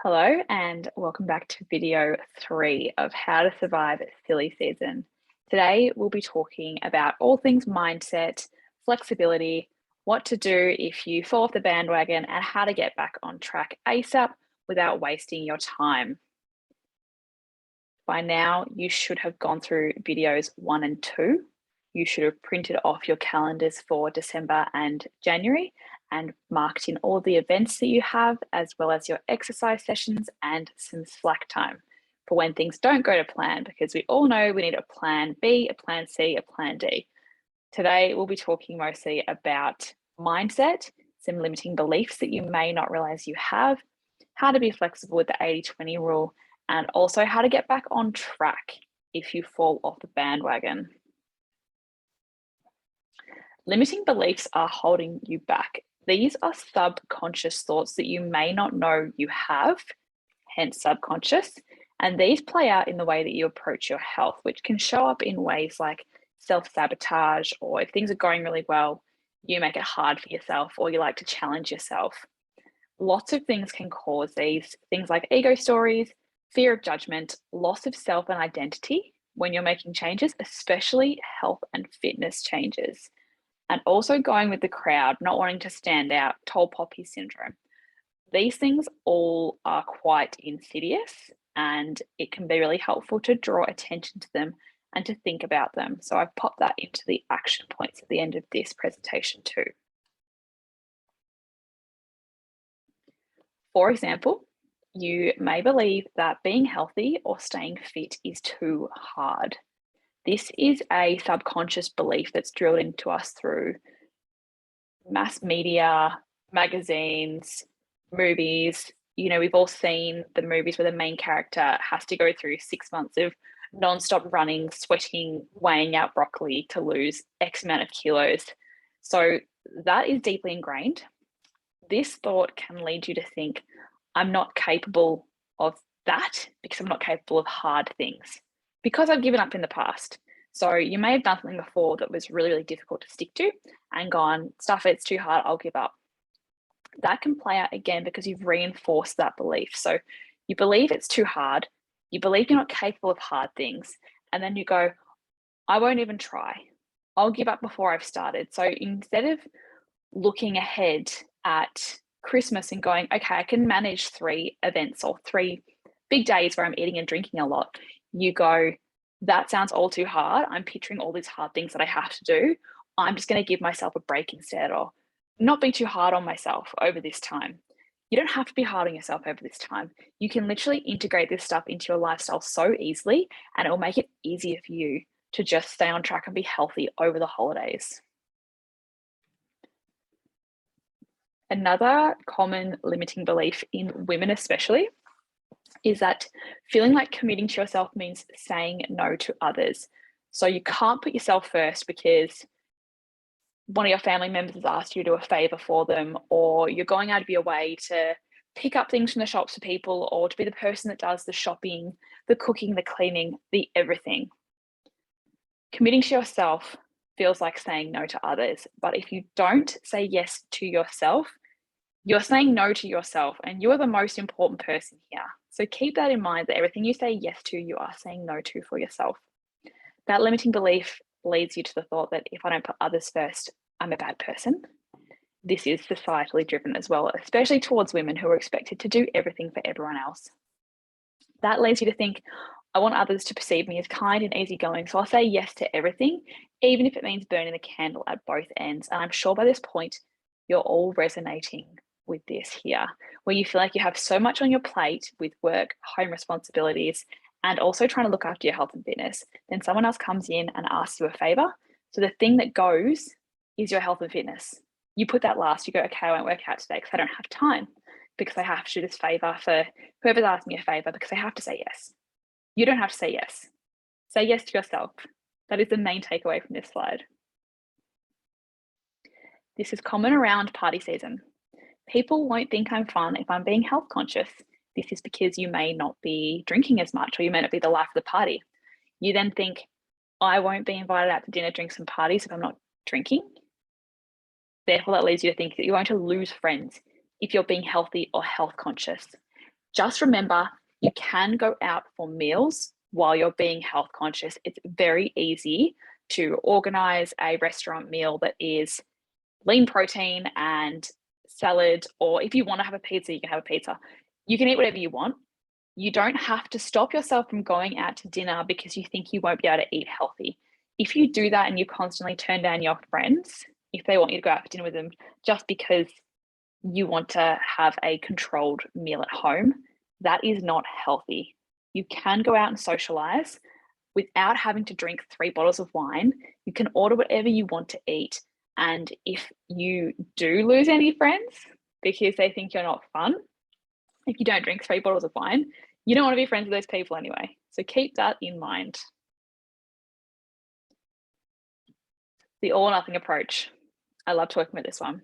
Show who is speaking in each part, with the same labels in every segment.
Speaker 1: Hello and welcome back to video 3 of how to survive silly season. Today we'll be talking about all things mindset, flexibility, what to do if you fall off the bandwagon, and how to get back on track ASAP without wasting your time. By now, you should have gone through videos 1 and 2. You should have printed off your calendars for December and January and marked in all the events that you have, as well as your exercise sessions and some slack time for when things don't go to plan, because we all know we need a plan B, a plan C, a plan D. Today, we'll be talking mostly about mindset, some limiting beliefs that you may not realize you have, how to be flexible with the 80-20 rule, and also how to get back on track if you fall off the bandwagon. Limiting beliefs are holding you back. These are subconscious thoughts that you may not know you have, hence subconscious, and these play out in the way that you approach your health, which can show up in ways like self-sabotage, or if things are going really well, you make it hard for yourself, or you like to challenge yourself. Lots of things can cause these, things like ego stories, fear of judgment, loss of self and identity when you're making changes, especially health and fitness changes. And also going with the crowd, not wanting to stand out, tall poppy syndrome. These things all are quite insidious, and it can be really helpful to draw attention to them and to think about them. So I've popped that into the action points at the end of this presentation too. For example, you may believe that being healthy or staying fit is too hard. This is a subconscious belief that's drilled into us through mass media, magazines, movies. You know, we've all seen the movies where the main character has to go through 6 months of non-stop running, sweating, weighing out broccoli to lose X amount of kilos. So that is deeply ingrained. This thought can lead you to think, I'm not capable of that because I'm not capable of hard things, because I've given up in the past. So you may have done something before that was really, really difficult to stick to and gone, stuff it's too hard, I'll give up. That can play out again because you've reinforced that belief. So you believe it's too hard, you believe you're not capable of hard things, and then you go, I won't even try. I'll give up before I've started. So instead of looking ahead at Christmas and going, okay, I can manage 3 events or 3 big days where I'm eating and drinking a lot, you go, that sounds all too hard. I'm picturing all these hard things that I have to do. I'm just going to give myself a break instead, or not be too hard on myself over this time. You don't have to be hard on yourself over this time. You can literally integrate this stuff into your lifestyle so easily, and it will make it easier for you to just stay on track and be healthy over the holidays. Another common limiting belief in women, especially, is that feeling like committing to yourself means saying no to others. So you can't put yourself first because one of your family members has asked you to do a favor for them, or you're going out of your way to pick up things from the shops for people, or to be the person that does the shopping, the cooking, the cleaning, the everything. Committing to yourself feels like saying no to others. But if you don't say yes to yourself, you're saying no to yourself, and you are the most important person here. So keep that in mind, that everything you say yes to, you are saying no to for yourself. That limiting belief leads you to the thought that if I don't put others first, I'm a bad person. This is societally driven as well, especially towards women who are expected to do everything for everyone else. That leads you to think, I want others to perceive me as kind and easygoing, so I'll say yes to everything, even if it means burning the candle at both ends. And I'm sure by this point, you're all resonating with this here, where you feel like you have so much on your plate with work, home responsibilities, and also trying to look after your health and fitness. Then someone else comes in and asks you a favor. So the thing that goes is your health and fitness. You put that last. You go, okay, I won't work out today because I don't have time, because I have to do this favor for whoever's asked me a favor, because I have to say yes. You don't have to say yes. Say yes to yourself. That is the main takeaway from this slide. This is common around party season. People won't think I'm fun if I'm being health conscious. This is because you may not be drinking as much, or you may not be the life of the party. You then think, I won't be invited out to dinner, drinks, and parties if I'm not drinking. Therefore, that leads you to think that you're going to lose friends if you're being healthy or health conscious. Just remember, you can go out for meals while you're being health conscious. It's very easy to organize a restaurant meal that is lean protein and salad, or if you want to have a pizza, you can have a pizza. You can eat whatever you want. You don't have to stop yourself from going out to dinner because you think you won't be able to eat healthy. If you do that and you constantly turn down your friends, if they want you to go out for dinner with them just because you want to have a controlled meal at home, that is not healthy. You can go out and socialize without having to drink 3 bottles of wine. You can order whatever you want to eat. And if you do lose any friends because they think you're not fun, if you don't drink 3 bottles of wine, you don't want to be friends with those people anyway. So keep that in mind. The all or nothing approach. I love talking about this one.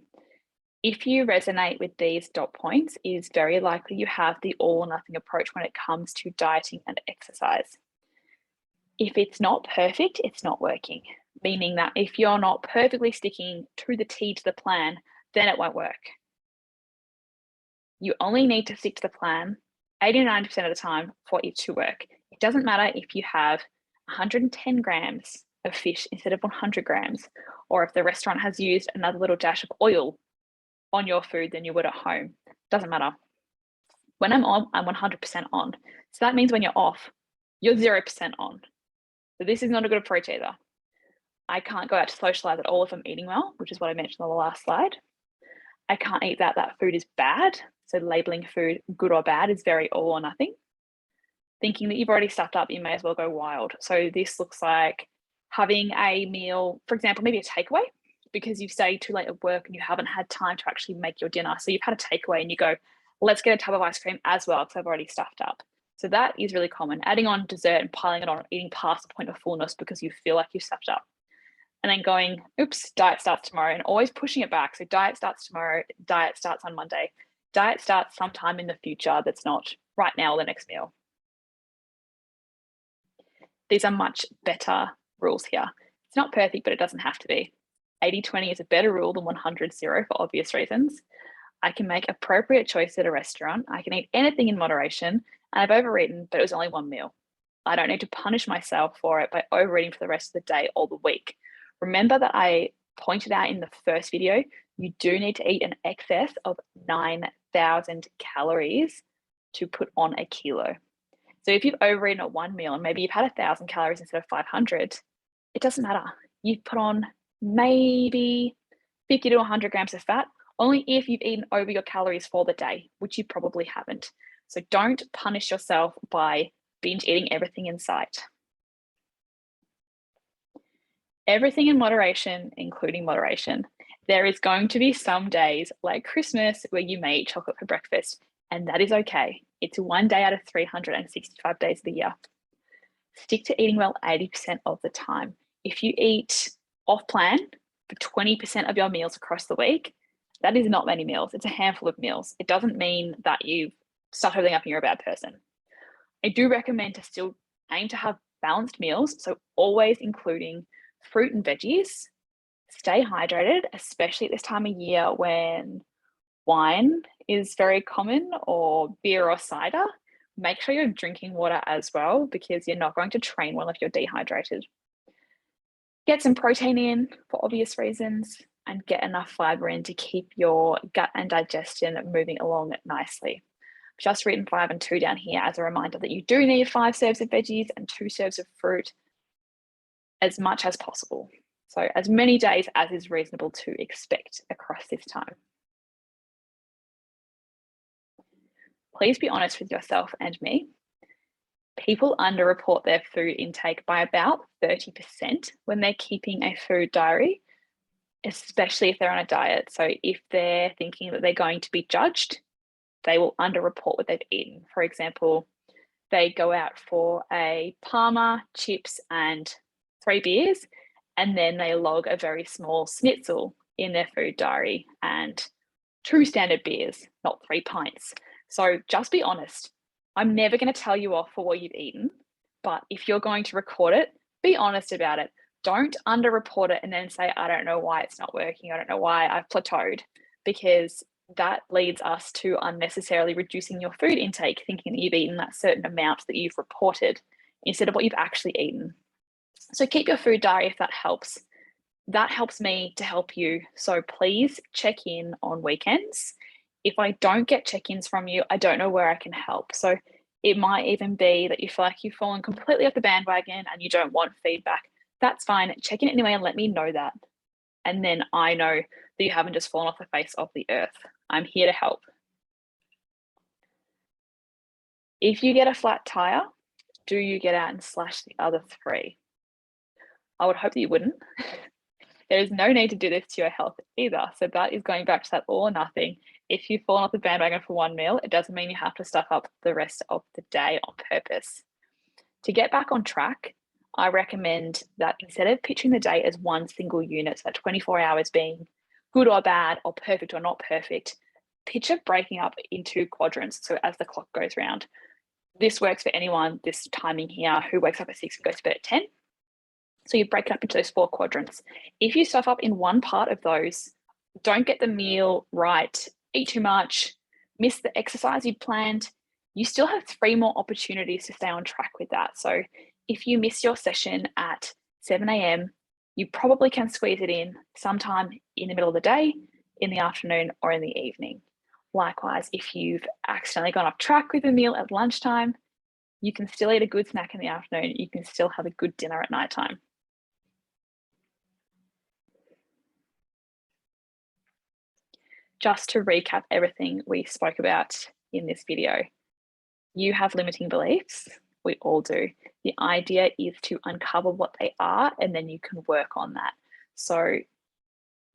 Speaker 1: If you resonate with these dot points, it is very likely you have the all or nothing approach when it comes to dieting and exercise. If it's not perfect, it's not working, meaning that if you're not perfectly sticking to the T to the plan, then it won't work. You only need to stick to the plan 89% of the time for it to work. It doesn't matter if you have 110 grams of fish instead of 100 grams, or if the restaurant has used another little dash of oil on your food than you would at home. Doesn't matter. When I'm on, I'm 100% on. So that means when you're off, you're 0% on. So this is not a good approach either. I can't go out to socialize at all if I'm eating well, which is what I mentioned on the last slide. I can't eat that food is bad. So labeling food good or bad is very all or nothing. Thinking that you've already stuffed up, you may as well go wild. So this looks like having a meal, for example, maybe a takeaway, because you've stayed too late at work and you haven't had time to actually make your dinner. So you've had a takeaway and you go, let's get a tub of ice cream as well because I've already stuffed up. So that is really common. Adding on dessert and piling it on, eating past the point of fullness because you feel like you've stuffed up. And then going, oops, diet starts tomorrow, and always pushing it back. So diet starts tomorrow, diet starts on Monday. Diet starts sometime in the future that's not right now or the next meal. These are much better rules here. It's not perfect, but it doesn't have to be. 80-20 is a better rule than 100-0 for obvious reasons. I can make appropriate choices at a restaurant. I can eat anything in moderation, and I've overeaten, but it was only one meal. I don't need to punish myself for it by overeating for the rest of the day or the week. Remember that I pointed out in the first video, you do need to eat an excess of 9,000 calories to put on a kilo. So if you've overeaten at one meal and maybe you've had 1,000 calories instead of 500, it doesn't matter. You've put on maybe 50 to 100 grams of fat, only if you've eaten over your calories for the day, which you probably haven't. So don't punish yourself by binge eating everything in sight. Everything in moderation, including moderation. There is going to be some days like Christmas where you may eat chocolate for breakfast, and that is okay. It's one day out of 365 days of the year. Stick to eating well 80% of the time. If you eat off plan for 20% of your meals across the week, that is not many meals. It's a handful of meals. It doesn't mean that you've stuffed everything up and you're a bad person. I do recommend to still aim to have balanced meals, so always including fruit and veggies. Stay hydrated, especially at this time of year when wine is very common, or beer or cider. Make sure you're drinking water as well, because you're not going to train well if you're dehydrated. Get some protein in for obvious reasons, and get enough fiber in to keep your gut and digestion moving along nicely. I've just written 5 and 2 down here as a reminder that you do need 5 serves of veggies and 2 serves of fruit as much as possible. So as many days as is reasonable to expect across this time. Please be honest with yourself and me. People underreport their food intake by about 30% when they're keeping a food diary, especially if they're on a diet. So if they're thinking that they're going to be judged, they will underreport what they've eaten. For example, they go out for a parma, chips, and 3 beers, and then they log a very small schnitzel in their food diary and 2 standard beers, not 3 pints. So just be honest. I'm never going to tell you off for what you've eaten, but if you're going to record it, be honest about it. Don't underreport it and then say, I don't know why it's not working. I don't know why I've plateaued, because that leads us to unnecessarily reducing your food intake, thinking that you've eaten that certain amount that you've reported instead of what you've actually eaten. So keep your food diary if that helps. That helps me to help you. So please check in on weekends. If I don't get check ins from you, I don't know where I can help. So it might even be that you feel like you've fallen completely off the bandwagon and you don't want feedback. That's fine. Check in anyway and let me know that. And then I know that you haven't just fallen off the face of the earth. I'm here to help. If you get a flat tire, do you get out and slash the other three? I would hope that you wouldn't. There is no need to do this to your health either. So that is going back to that all or nothing. If you've fallen off the bandwagon for one meal, it doesn't mean you have to stuff up the rest of the day on purpose. To get back on track, I recommend that instead of picturing the day as one single unit, so that 24 hours being good or bad or perfect or not perfect, picture breaking up into quadrants. So as the clock goes round, this works for anyone, this timing here, who wakes up at 6 and goes to bed at 10. So you break it up into those 4 quadrants. If you stuff up in one part of those, don't get the meal right, eat too much, miss the exercise you'd planned, you still have 3 more opportunities to stay on track with that. So if you miss your session at 7 a.m., you probably can squeeze it in sometime in the middle of the day, in the afternoon, or in the evening. Likewise, if you've accidentally gone off track with a meal at lunchtime, you can still eat a good snack in the afternoon. You can still have a good dinner at nighttime. Just to recap everything we spoke about in this video, you have limiting beliefs. We all do. The idea is to uncover what they are and then you can work on that. So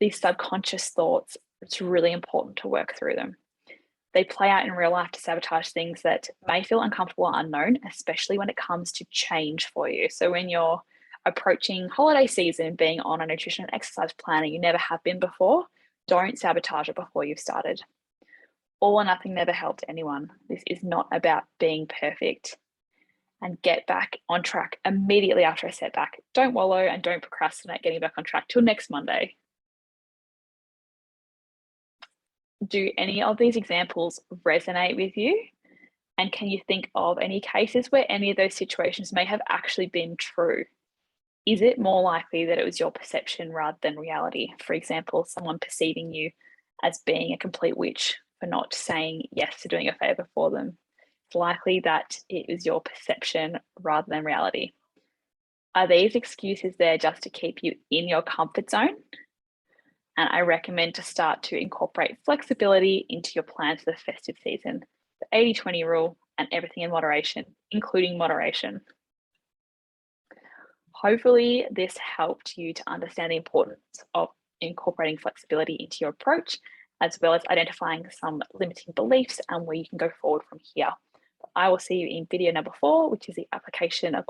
Speaker 1: these subconscious thoughts, it's really important to work through them. They play out in real life to sabotage things that may feel uncomfortable or unknown, especially when it comes to change for you. So when you're approaching holiday season, being on a nutrition and exercise plan and you never have been before, don't sabotage it before you've started. All or nothing never helped anyone. This is not about being perfect. And get back on track immediately after a setback. Don't wallow and don't procrastinate getting back on track till next Monday. Do any of these examples resonate with you? And can you think of any cases where any of those situations may have actually been true? Is it more likely that it was your perception rather than reality? For example, someone perceiving you as being a complete witch for not saying yes to doing a favor for them. It's likely that it was your perception rather than reality. Are these excuses there just to keep you in your comfort zone? And I recommend to start to incorporate flexibility into your plans for the festive season. The 80-20 rule and everything in moderation, including moderation. Hopefully this helped you to understand the importance of incorporating flexibility into your approach, as well as identifying some limiting beliefs and where you can go forward from here. I will see you in video number 4, which is the application of